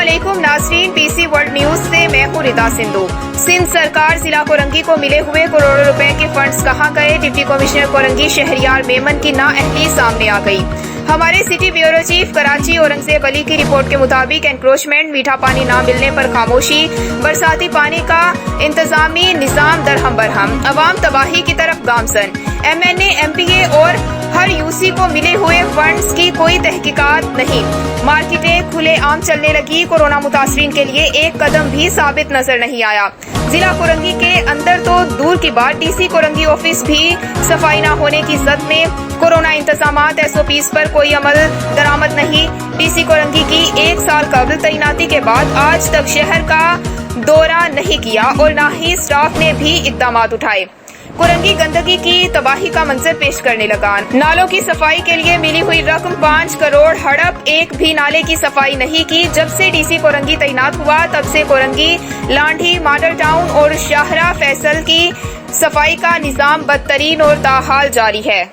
अस्सलामुअलैकुम नाज़रीन, PC world news से मैं हूं रिदा सिंधु। सिंध सरकार जिला कोरंगी को मिले हुए करोड़ों रुपए के फंड्स कहां गए? डिप्टी कमिश्नर कोरंगी शहरियार मेमन की नाअहली सामने आ गई। हमारे city bureau chief Karachi Aurangzeb Ali की रिपोर्ट के मुताबिक एनक्रोचमेंट, मीठा पानी न मिलने पर खामोशी, बरसाती पानी का इंतजामी निजाम दरहम बरहम, अवाम तबाही की तरफ गामसन। MNA, MPA और हर यूसी को मिले हुए फंड्स की कोई तहकीकात नहीं। मार्केटें खुले आम चलने लगी। कोरोना मुतासरीन के लिए एक कदम भी साबित नजर नहीं आया। जिला कोरंगी के अंदर तो दूर की बात, DC कोरंगी ऑफिस भी सफाई न होने की जद में। कोरोना इंतजामात SOPs पर कोई अमल दरामद नहीं। DC कोरंगी की 1 साल कबल तैनाती के बाद आज तक शहर का दौरा नहीं किया और न ही स्टाफ ने भी इक़दामात उठाए। कोरंगी गंदगी की तबाही का मंजर पेश करने लगा। नालों की सफाई के लिए मिली हुई रकम 5 करोड़ हड़प, एक भी नाले की सफाई नहीं की। जब से DC कोरंगी तैनात हुआ तब से कोरंगी, लांढी, मॉडल टाउन और शाहरा फैसल की सफाई का निजाम बदतरीन और ताहाल जारी है।